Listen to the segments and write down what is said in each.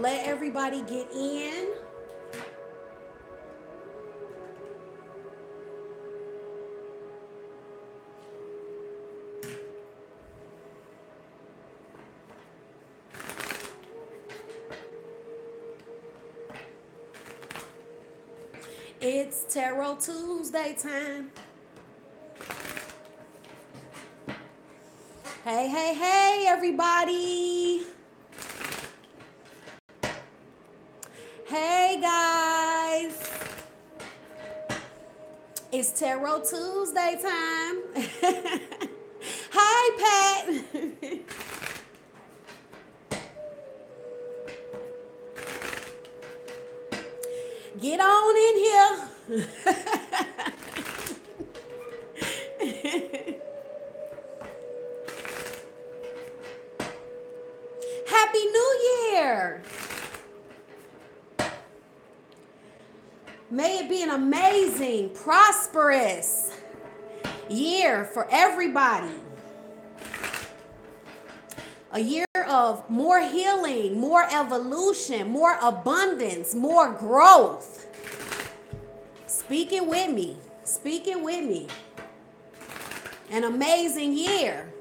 let everybody get in. It's Tarot Tuesday time. Hey, hey, hey, everybody. Hey, guys. It's Tarot Tuesday time. Hi, Pat. Get on in here. Happy New Year. May it be an amazing, prosperous year for everybody. A year of more healing, more evolution, more abundance, more growth. Speak it with me. Speak it with me. An amazing year.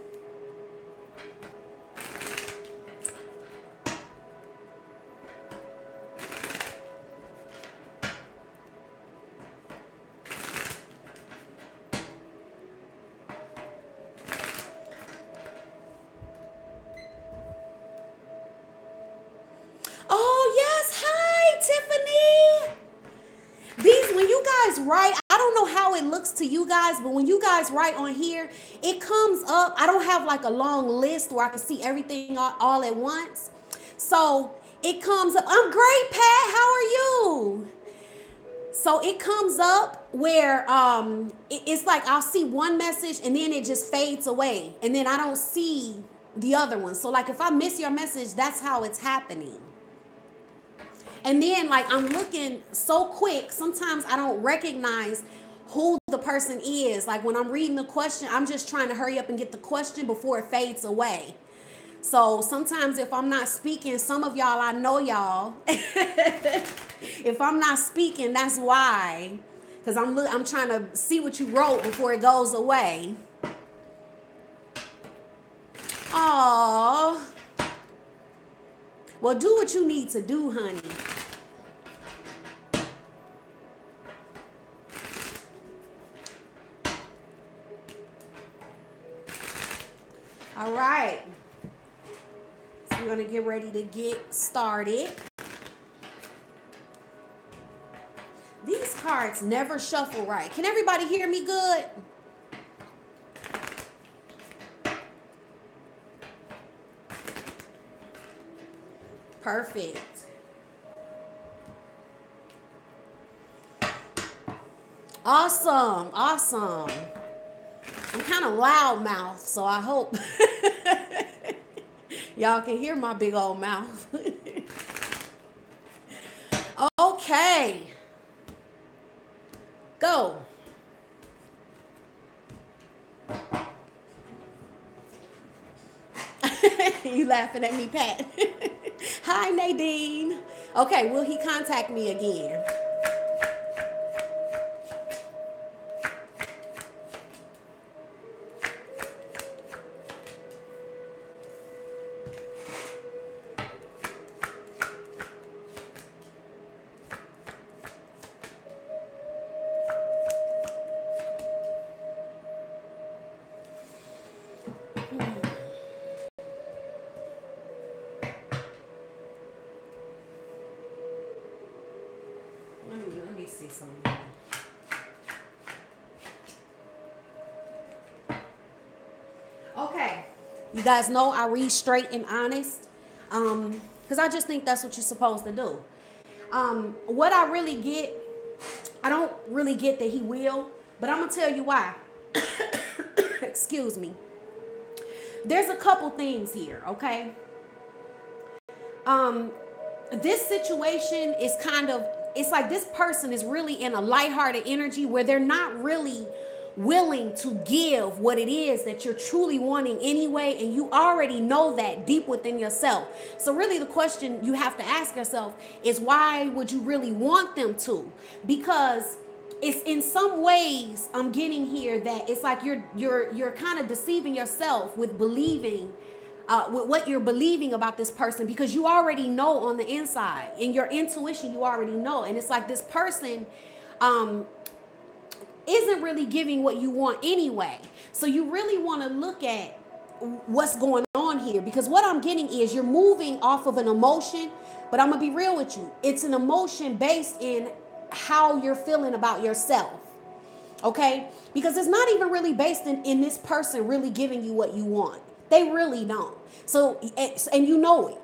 Write, I don't know how it looks to you guys, but when you guys write on here, it comes up. I don't have like a long list where I can see everything all at once. So it comes up. I'm great, Pat. How are you? So it comes up where it's like I'll see one message and then it just fades away. And then I don't see the other one. So like if I miss your message, that's how it's happening. And then like I'm looking so quick, sometimes I don't recognize who the person is. Like when I'm reading the question, I'm just trying to hurry up and get the question before it fades away. So sometimes if I'm not speaking, some of y'all, I know y'all. If I'm not speaking, that's why. Because I'm trying to see what you wrote before it goes away. Aww. Well, do what you need to do, honey. All right. So we're going to get ready to get started. These cards never shuffle right. Can everybody hear me good? Perfect. Awesome. Awesome. I'm kind of loud mouth, so I hope y'all can hear my big old mouth. Okay. Go. You laughing at me, Pat? Hi, Nadine. Okay, will he contact me again? Let me see something. Okay. You guys know I read straight and honest. Because I just think that's what you're supposed to do. What I really get, I don't really get that he will, but I'm going to tell you why. Excuse me. There's a couple things here, okay? This situation is kind of, it's like this person is really in a lighthearted energy where they're not really willing to give what it is that you're truly wanting anyway, and you already know that deep within yourself. So really the question you have to ask yourself is, why would you really want them to? Because it's in some ways I'm getting here that it's like you're kind of deceiving yourself with believing with what you're believing about this person, because you already know on the inside, in your intuition you already know. And it's like this person isn't really giving what you want anyway. So you really want to look at what's going on here, because what I'm getting is you're moving off of an emotion, but I'm gonna be real with you. It's an emotion based in how you're feeling about yourself. Okay? Because it's not even really based in this person really giving you what you want. They really don't. So, and you know it.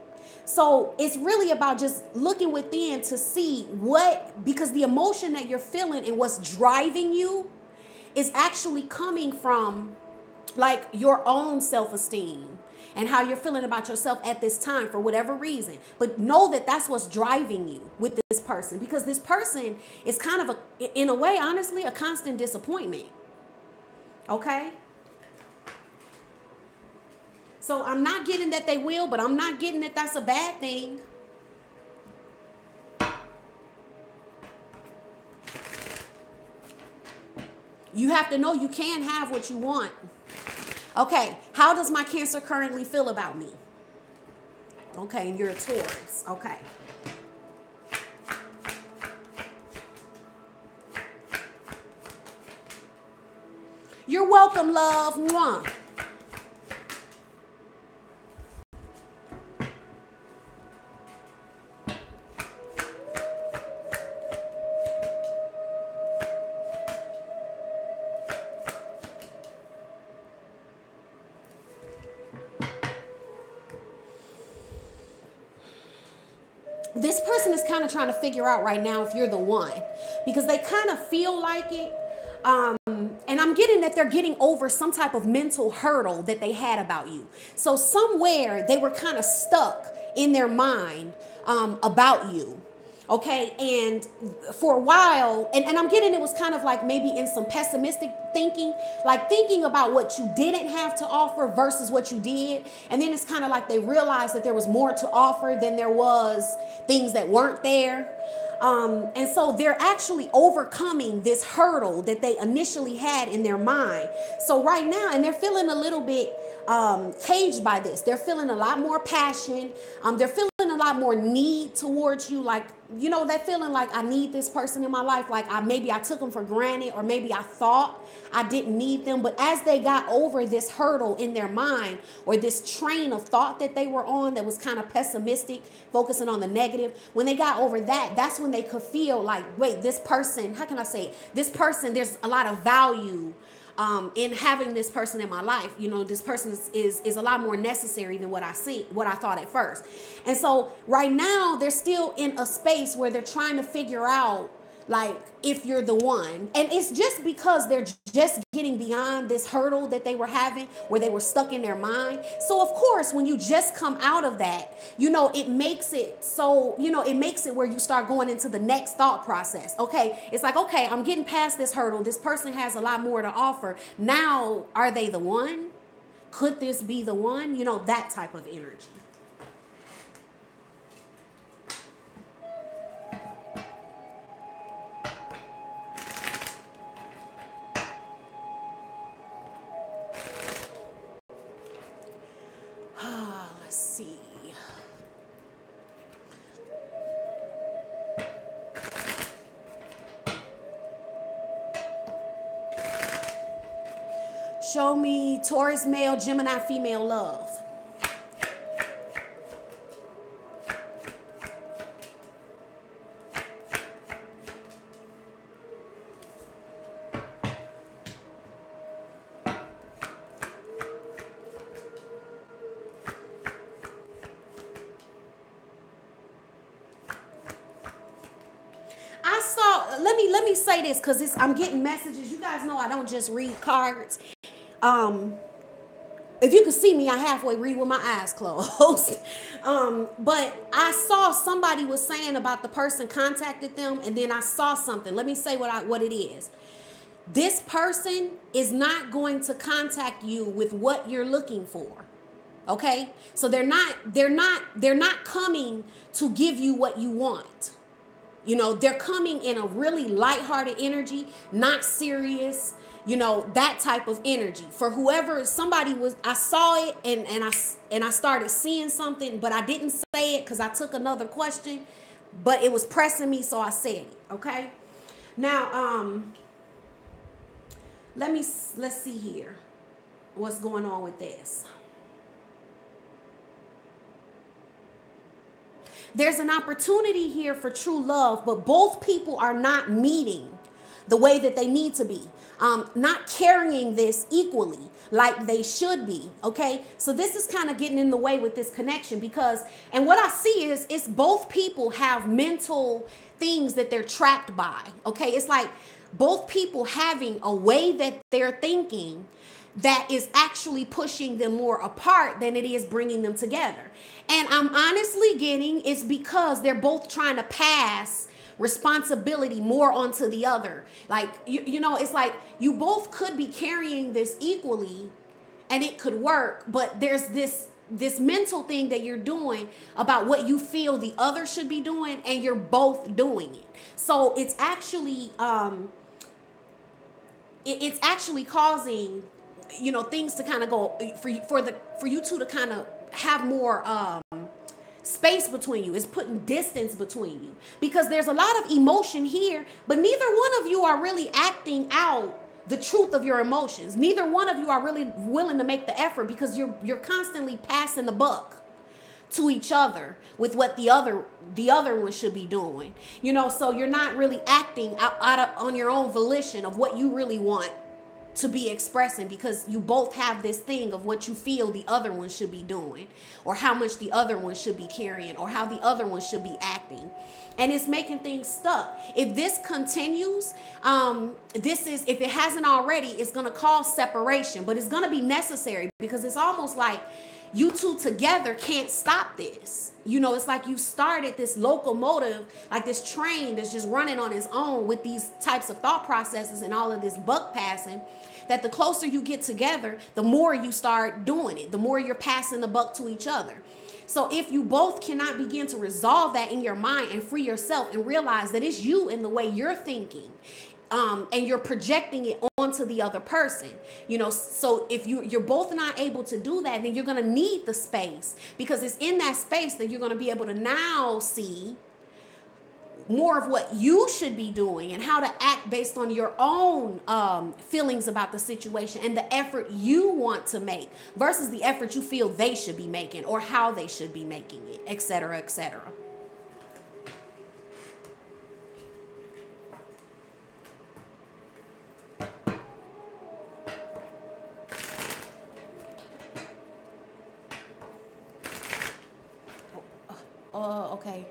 So it's really about just looking within to see what, because the emotion that you're feeling and what's driving you is actually coming from like your own self-esteem and how you're feeling about yourself at this time for whatever reason. But know that that's what's driving you with this person, because this person is kind of in a way, honestly, a constant disappointment. Okay? So I'm not getting that they will, but I'm not getting that that's a bad thing. You have to know you can have what you want. Okay, how does my Cancer currently feel about me? Okay, and you're a Taurus. Okay. You're welcome, love. Mwah. This person is kind of trying to figure out right now if you're the one, because they kind of feel like it. And I'm getting that they're getting over some type of mental hurdle that they had about you. So somewhere they were kind of stuck in their mind about you. Okay, and for a while, and I'm getting it was kind of like maybe in some pessimistic thinking, like thinking about what you didn't have to offer versus what you did. And then it's kind of like they realized that there was more to offer than there was things that weren't there. And so they're actually overcoming this hurdle that they initially had in their mind. So right now, and they're feeling a little bit caged by this. They're feeling a lot more passion. They're feeling a lot more need towards you. Like, you know, that feeling like I need this person in my life. Like maybe I took them for granted, or maybe I thought I didn't need them. But as they got over this hurdle in their mind, or this train of thought that they were on that was kind of pessimistic, focusing on the negative, when they got over that, that's when they could feel like, wait, this person, how can I say it? This person, there's a lot of value in having this person in my life. You know, this person is a lot more necessary than what I thought at first. And so right now they're still in a space where they're trying to figure out like if you're the one. And it's just because they're just getting beyond this hurdle that they were having, where they were stuck in their mind. So of course, when you just come out of that, you know, it makes it so, you know, it makes it where you start going into the next thought process. Okay, it's like, okay, I'm getting past this hurdle. This person has a lot more to offer. Now, are they the one? Could this be the one? You know, that type of energy. Let's see. Show me Taurus male, Gemini female love. Let me say this, because I'm getting messages. You guys know I don't just read cards. If you could see me, I halfway read with my eyes closed. But I saw somebody was saying about the person contacted them, and then I saw something. Let me say what it is. this person is not going to contact you with what you're looking for. Okay? So they're not coming to give you what you want. You know, they're coming in a really lighthearted energy, not serious, you know, that type of energy. For whoever somebody was, I saw it and I started seeing something, but I didn't say it because I took another question, but it was pressing me, so I said it. Okay. Now, let's see here what's going on with this. There's an opportunity here for true love, but both people are not meeting the way that they need to be, not carrying this equally like they should be. Okay, so this is kind of getting in the way with this connection because, and what I see is it's both people have mental things that they're trapped by. Okay, it's like both people having a way that they're thinking that is actually pushing them more apart than it is bringing them together. And I'm honestly getting it's because they're both trying to pass responsibility more onto the other. Like, you know, it's like you both could be carrying this equally and it could work, but there's this mental thing that you're doing about what you feel the other should be doing, and you're both doing it. So it's actually it's actually causing, you know, things to kind of go for you two to kind of have more space between you. It's putting distance between you because there's a lot of emotion here, but neither one of you are really acting out the truth of your emotions. Neither one of you are really willing to make the effort because you're constantly passing the buck to each other with what the other one should be doing. You know, so you're not really acting on your own volition of what you really want to be expressing, because you both have this thing of what you feel the other one should be doing, or how much the other one should be carrying, or how the other one should be acting. And it's making things stuck. If this continues, if it hasn't already, it's going to cause separation, but it's going to be necessary because it's almost like you two together can't stop this. You know, it's like you started this locomotive, like this train that's just running on its own with these types of thought processes and all of this buck passing, that the closer you get together, the more you start doing it, the more you're passing the buck to each other. So if you both cannot begin to resolve that in your mind and free yourself and realize that it's you in the way you're thinking, and you're projecting it onto the other person, you know, so if you're both not able to do that, then you're going to need the space, because it's in that space that you're going to be able to now see more of what you should be doing and how to act based on your own feelings about the situation and the effort you want to make versus the effort you feel they should be making or how they should be making it, etc., etc. Okay.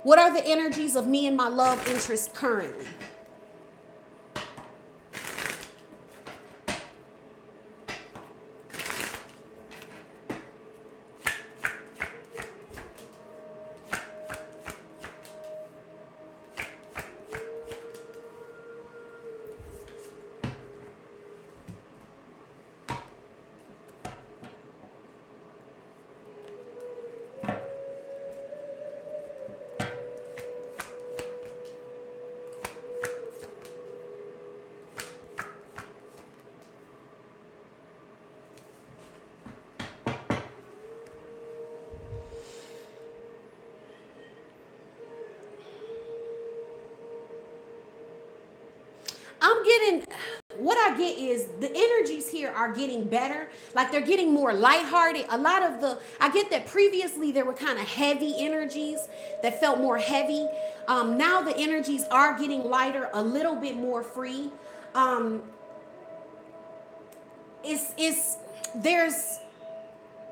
What are the energies of me and my love interest currently? What I get is the energies here are getting better. Like they're getting more lighthearted. I get that previously there were kind of heavy energies that felt more heavy. Now the energies are getting lighter, a little bit more free.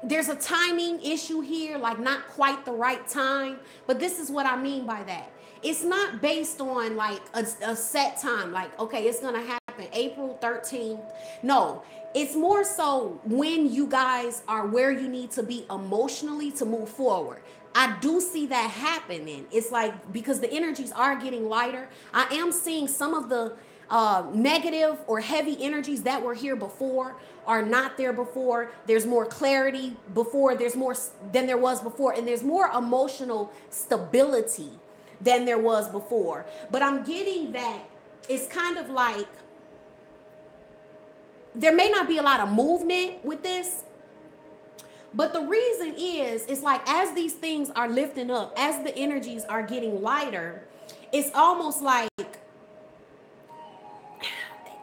There's a timing issue here, like not quite the right time. But this is what I mean by that. It's not based on like a set time, like, okay, it's going to happen April 13th. No, it's more so when you guys are where you need to be emotionally to move forward. I do see that happening. It's like, because the energies are getting lighter, I am seeing some of the negative or heavy energies that were here before are not there before. There's more clarity before, there's more than there was before, and there's more emotional stability than there was before. But I'm getting that it's kind of like there may not be a lot of movement with this, but the reason is, it's like as these things are lifting up, as the energies are getting lighter, it's almost like,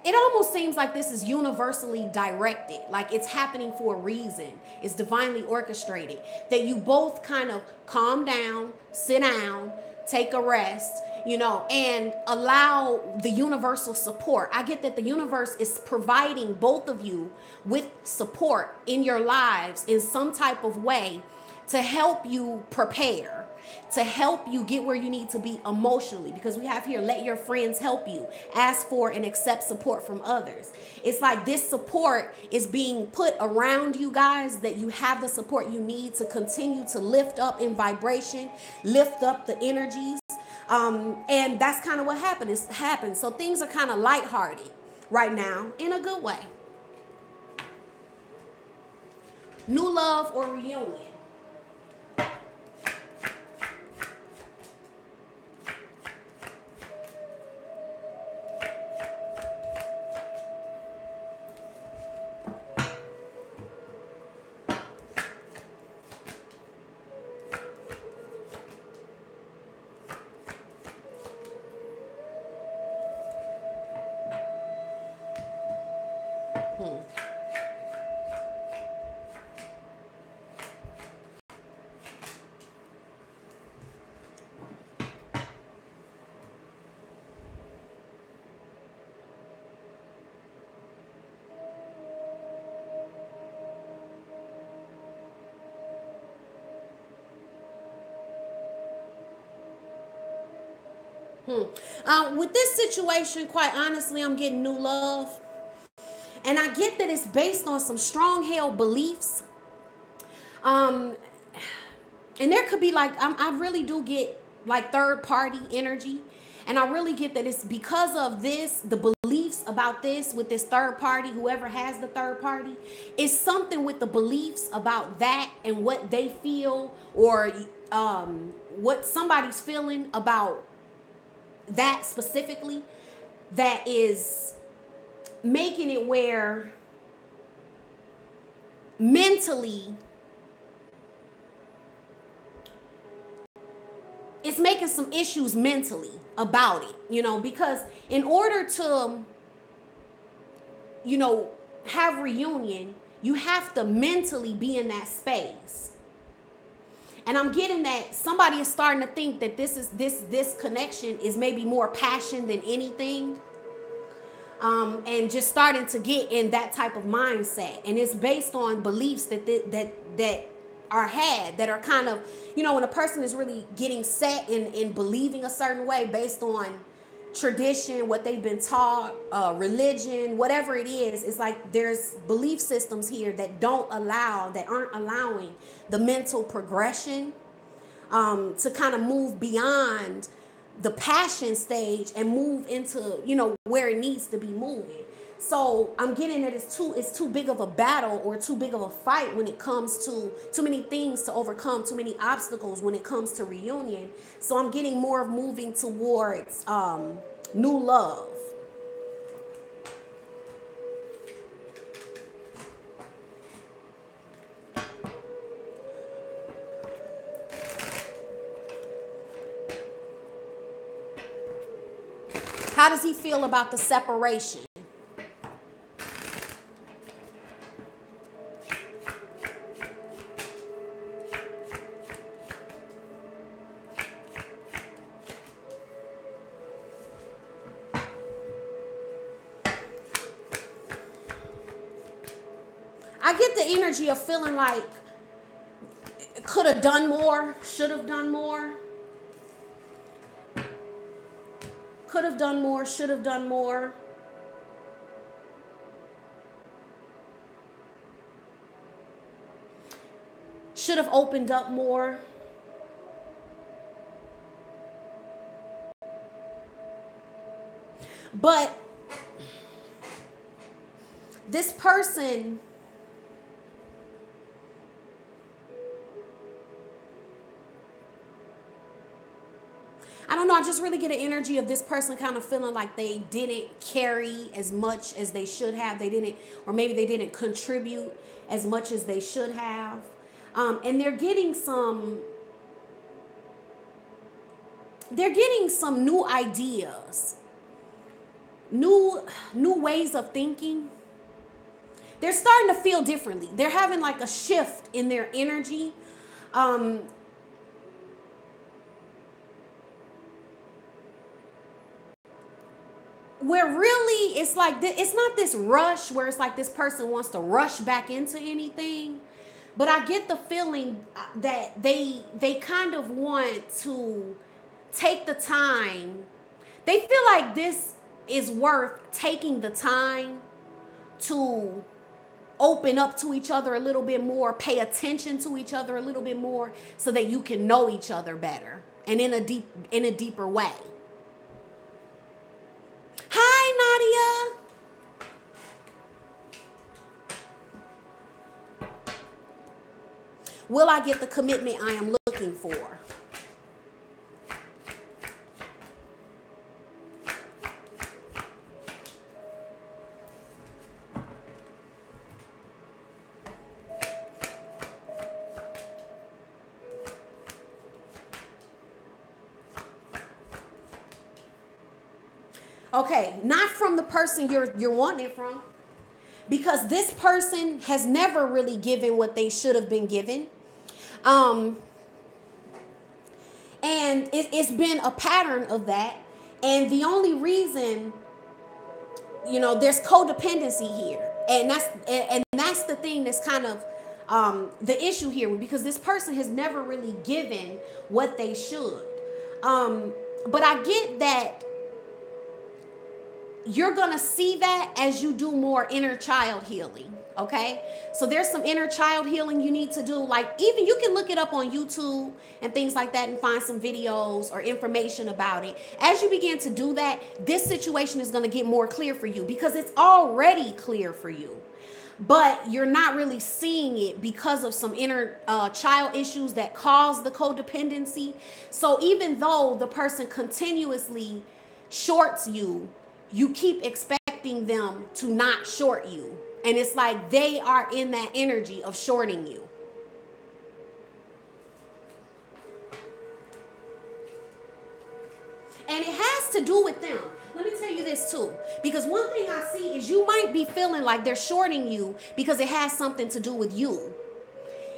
it almost seems like this is universally directed, like it's happening for a reason. It's divinely orchestrated, that you both kind of calm down, sit down, take a rest, and allow the universal support. I get that the universe is providing both of you with support in your lives in some type of way to help you prepare, to help you get where you need to be emotionally, because we have here, let your friends help you, ask for and accept support from others. It's like this support is being put around you guys, that you have the support you need to continue to lift up in vibration, lift up the energies. And that's kind of what happened. So things are kind of lighthearted right now in a good way. New love or reunion. With this situation, quite honestly, I'm getting new love. And I get that it's based on some strong held beliefs. And there could be like, I really do get like third party energy. And I really get that it's because of this, the beliefs about this with this third party, whoever has the third party, is something with the beliefs about that and what they feel, or what somebody's feeling about that specifically, that is making it where mentally it's making some issues mentally about it, because in order to, have reunion, you have to mentally be in that space. And I'm getting that somebody is starting to think that this connection is maybe more passion than anything. And just starting to get in that type of mindset. And it's based on beliefs that are had, that are kind of, when a person is really getting set in believing a certain way based on tradition, what they've been taught, religion, whatever it is, it's like there's belief systems here that aren't allowing the mental progression to kind of move beyond the passion stage and move into, where it needs to be moving. So I'm getting that it's too big of a battle, or too big of a fight when it comes to too many things to overcome, too many obstacles when it comes to reunion. So I'm getting more of moving towards new love. How does he feel about the separation? I get the energy of feeling like could have done more, should have done more. Could have done more, should have done more. Should have opened up more. But this person, I don't know, I just really get an energy of this person kind of feeling like they didn't carry as much as they should have. They didn't, or maybe they didn't contribute as much as they should have. And they're getting some new ideas, new ways of thinking. They're starting to feel differently. They're having like a shift in their energy. Where really it's like, it's not this rush where it's like this person wants to rush back into anything, but I get the feeling that they kind of want to take the time. They feel like this is worth taking the time to open up to each other a little bit more, pay attention to each other a little bit more, so that you can know each other better and in a deeper way. Hi, Nadia. Will I get the commitment I am looking for? Okay, not from the person you're wanting it from, because this person has never really given what they should have been given. And it's been a pattern of that. And the only reason, there's codependency here. And that's the thing that's kind of the issue here, because this person has never really given what they should. But I get that you're going to see that as you do more inner child healing. Okay. So there's some inner child healing you need to do. Like, even you can look it up on YouTube and things like that and find some videos or information about it. As you begin to do that, this situation is going to get more clear for you, because it's already clear for you, but you're not really seeing it because of some inner child issues that cause the codependency. So even though the person continuously shorts you, you keep expecting them to not short you. And it's like they are in that energy of shorting you. And it has to do with them. Let me tell you this too, because one thing I see is you might be feeling like they're shorting you because it has something to do with you.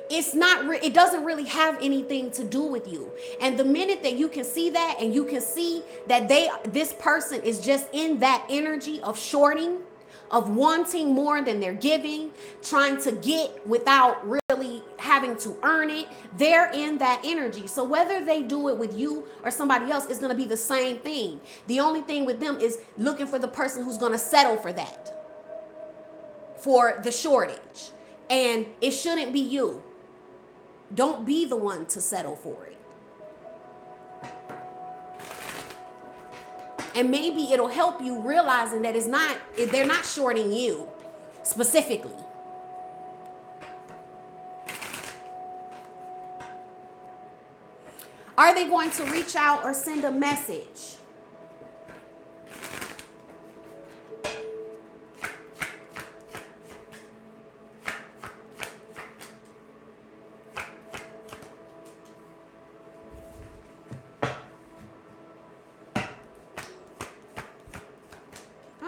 It doesn't really have anything to do with you. And the minute that you can see that, and you can see that this person is just in that energy of shorting, of wanting more than they're giving, trying to get without really having to earn it, they're in that energy. So whether they do it with you or somebody else, it's going to be the same thing. The only thing with them is looking for the person who's going to settle for that, for the shortage. And it shouldn't be you. Don't be the one to settle for it. And maybe it'll help you realizing that they're not shorting you specifically. Are they going to reach out or send a message?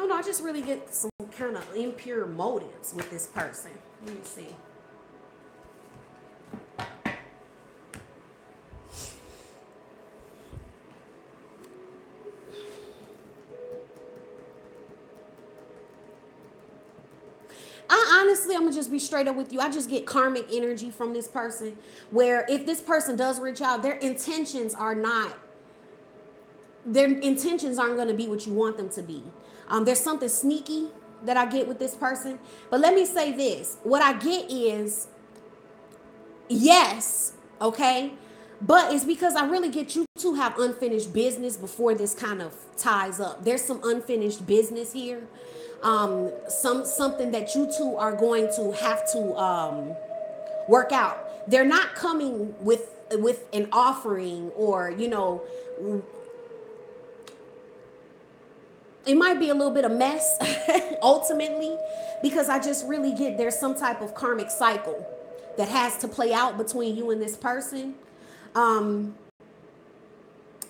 I just really get some kind of impure motives with this person. Let me see. Honestly, I'm gonna just be straight up with you. I just get karmic energy from this person, where if this person does reach out, their intentions aren't going to be what you want them to be. There's something sneaky that I get with this person. But let me say this. What I get is, yes, okay? But it's because I really get you two have unfinished business before this kind of ties up. There's some unfinished business here. Something that you two are going to have to work out. They're not coming with an offering, or it might be a little bit of mess ultimately, because I just really get there's some type of karmic cycle that has to play out between you and this person.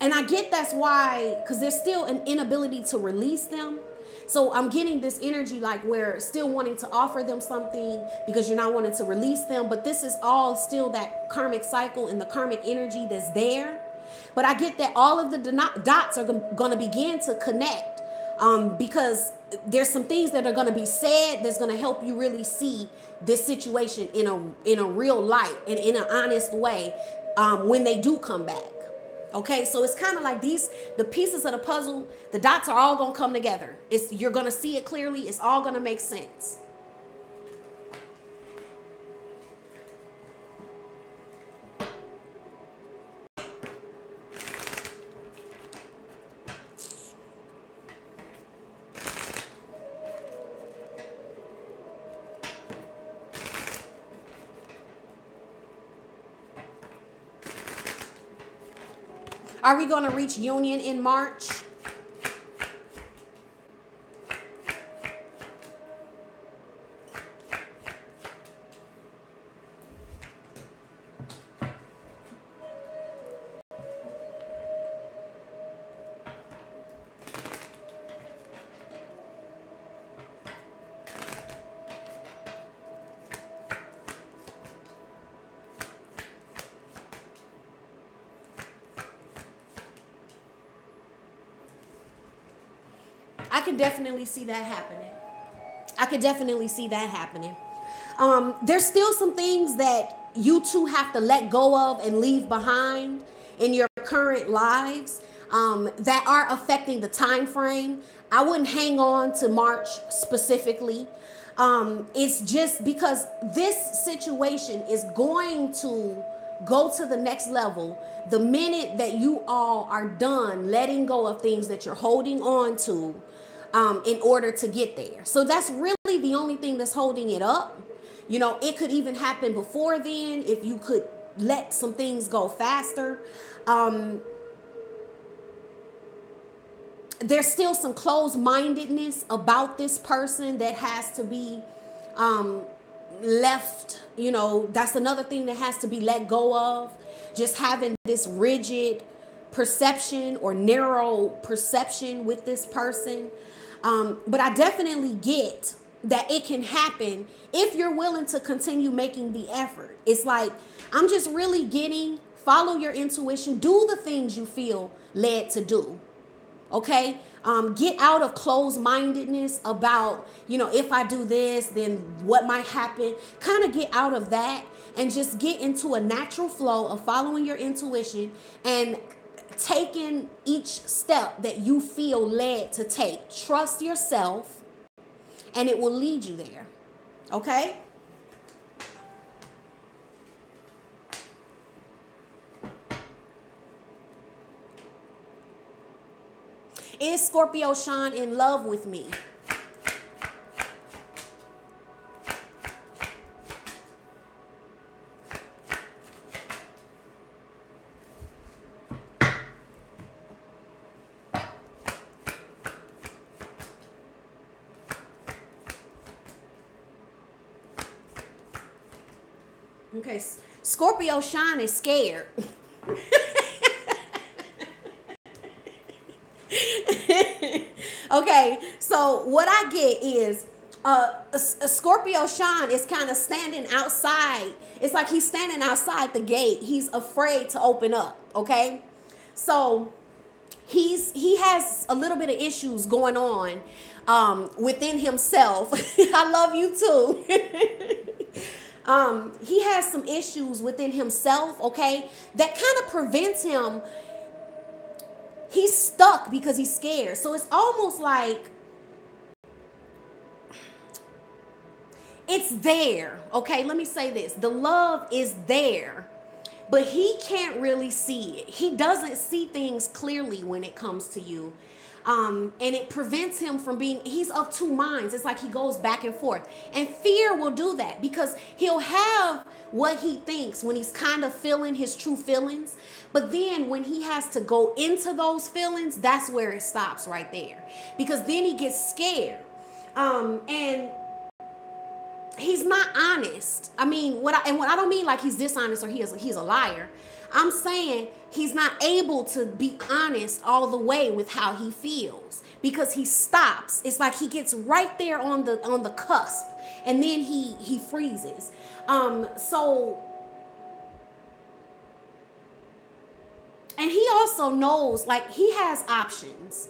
And I get that's why, because there's still an inability to release them. So I'm getting this energy like we're still wanting to offer them something because you're not wanting to release them. But this is all still that karmic cycle and the karmic energy that's there. But I get that all of the dots are going to begin to connect, because there's some things that are going to be said that's going to help you really see this situation in a real light and in an honest way when they do come back. Okay, so it's kind of like the pieces of the puzzle, the dots are all going to come together. You're going to see it clearly. It's all going to make sense. Are we going to reach union in March? I can definitely see that happening. I could definitely see that happening. There's still some things that you two have to let go of and leave behind in your current lives that are affecting the time frame. I wouldn't hang on to March specifically. It's just because this situation is going to go to the next level the minute that you all are done letting go of things that you're holding on to in order to get there. So that's really the only thing that's holding it up. It could even happen before then if you could let some things go faster. There's still some closed-mindedness about this person that has to be left. That's another thing that has to be let go of. Just having this rigid perception or narrow perception with this person. But I definitely get that it can happen if you're willing to continue making the effort. It's like, I'm just really getting, follow your intuition, do the things you feel led to do. Okay? Get out of closed-mindedness about, if I do this, then what might happen. Kind of get out of that and just get into a natural flow of following your intuition and taking each step that you feel led to take. Trust yourself and it will lead you there. Okay? Is Scorpio Sean in love with me? Okay, Scorpio Sean is scared. Okay, so what I get is a Scorpio Sean is kind of standing outside. It's like he's standing outside the gate. He's afraid to open up, okay? So he has a little bit of issues going on within himself. I love you too. He has some issues within himself, okay, that kind of prevents him. He's stuck because he's scared. So it's almost like it's there, okay? Let me say this. The love is there. but he can't really see it. He doesn't see things clearly when it comes to you. And it prevents him from being, he's of two minds. It's like he goes back and forth. And fear will do that because he'll have what he thinks when he's kind of feeling his true feelings. But then when he has to go into those feelings, that's where it stops right there. Because then he gets scared. And he's not honest. I mean, what I don't mean like he's dishonest or he's a liar. I'm saying he's not able to be honest all the way with how he feels because he stops. It's like he gets right there on the cusp and then he freezes. So, and he also knows, like, he has options.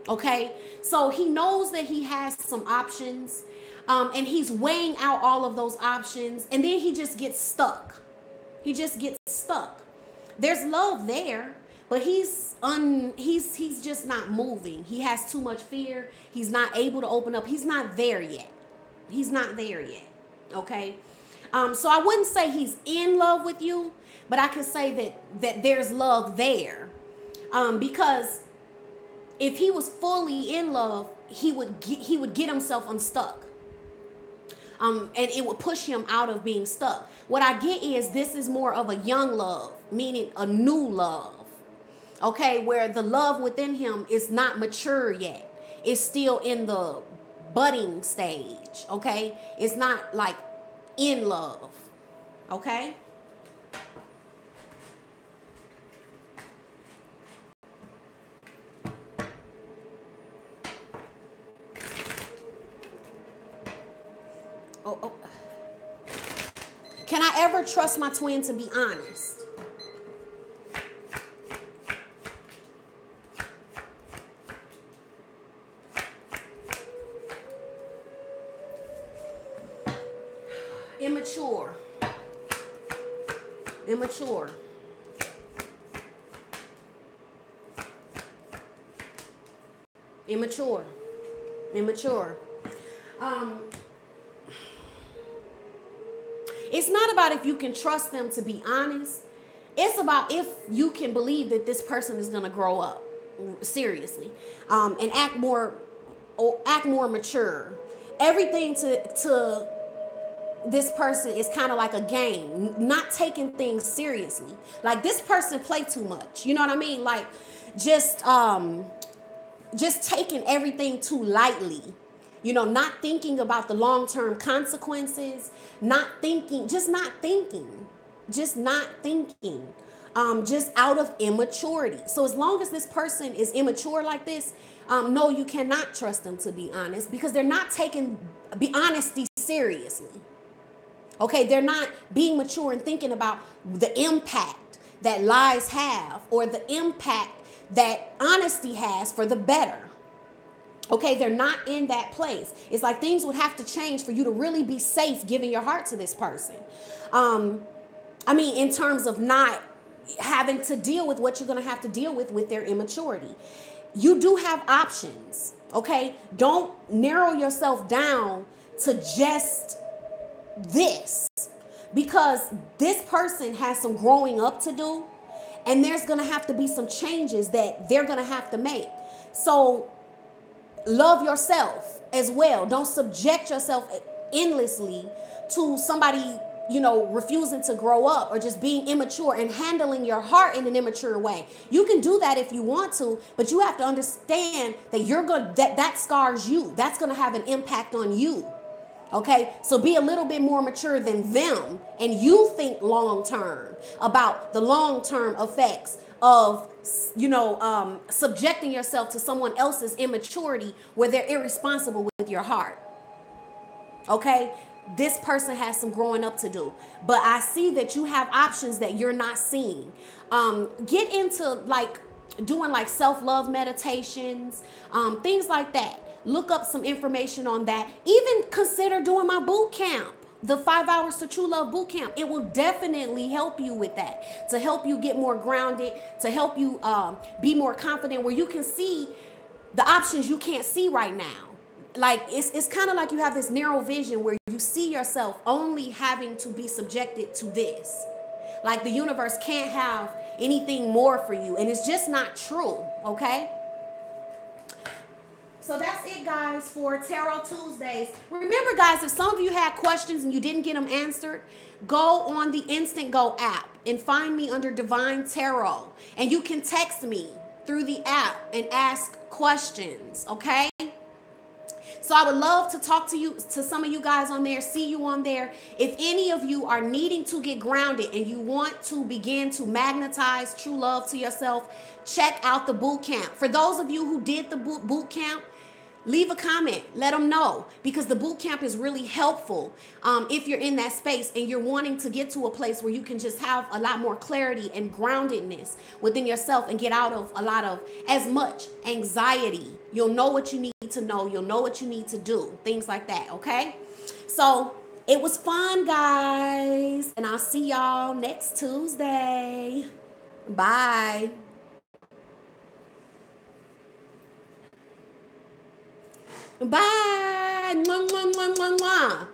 Okay, so he knows that he has some options, and he's weighing out all of those options, and then he just gets stuck. He just gets stuck. There's love there, but he's just not moving. He has too much fear. He's not able to open up. He's not there yet. He's not there yet. Okay, so I wouldn't say he's in love with you, but I could say that there's love there, because if he was fully in love, he would get himself unstuck. And it would push him out of being stuck. What I get is this is more of a young love, meaning a new love. Okay, where the love within him is not mature yet. It's still in the budding stage. Okay, it's not like in love. Okay. Oh. Can I ever trust my twin to be honest? Immature. Immature. Immature. Immature. It's not about if you can trust them to be honest. It's about if you can believe that this person is going to grow up seriously, and act more mature. Everything to this person is kind of like a game, not taking things seriously. Like, this person play too much. You know what I mean? Like, just taking everything too lightly. You know, not thinking about the long-term consequences, just out of immaturity. So as long as this person is immature like this, no, you cannot trust them to be honest, because they're not taking honesty seriously. Okay, they're not being mature and thinking about the impact that lies have or the impact that honesty has for the better. Okay, they're not in that place. It's like things would have to change for you to really be safe giving your heart to this person. I mean, in terms of not having to deal with what you're going to have to deal with their immaturity. You do have options, okay? Don't narrow yourself down to just this, because this person has some growing up to do, and there's going to have to be some changes that they're going to have to make. So love yourself as well. Don't subject yourself endlessly to somebody, you know, refusing to grow up or just being immature and handling your heart in an immature way. You can do that if you want to, but you have to understand that that scars you. That's going to have an impact on you. Okay, so be a little bit more mature than them, and you think long term about the long term effects of, you know, subjecting yourself to someone else's immaturity where they're irresponsible with your heart. Okay, this person has some growing up to do, but I see that you have options that you're not seeing. Get into like doing like self-love meditations, things like that. Look up some information on that. Even consider doing my boot camp, the 5 Hours to True Love boot camp. It will definitely help you with that, to help you get more grounded, to help you be more confident, where you can see the options you can't see right now. Like, it's kind of like you have this narrow vision where you see yourself only having to be subjected to this. Like the universe can't have anything more for you. And it's just not true, okay? So that's it, guys, for Tarot Tuesdays. Remember, guys, if some of you had questions and you didn't get them answered, go on the Instant Go app and find me under Divine Tarot. And you can text me through the app and ask questions, okay? So I would love to talk to you, to some of you guys on there, see you on there. If any of you are needing to get grounded and you want to begin to magnetize true love to yourself, check out the boot camp. For those of you who did the boot camp, leave a comment, let them know, because the boot camp is really helpful if you're in that space and you're wanting to get to a place where you can just have a lot more clarity and groundedness within yourself and get out of a lot of as much anxiety. You'll know what you need to know. You'll know what you need to do, things like that. Okay. So it was fun, guys. And I'll see y'all next Tuesday. Bye. Bye. Mwah, mwah, mwah, mwah, mwah.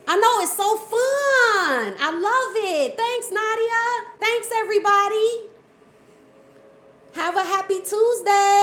I know, it's so fun. I love it. Thanks, Nadia. Thanks, everybody. Have a happy Tuesday.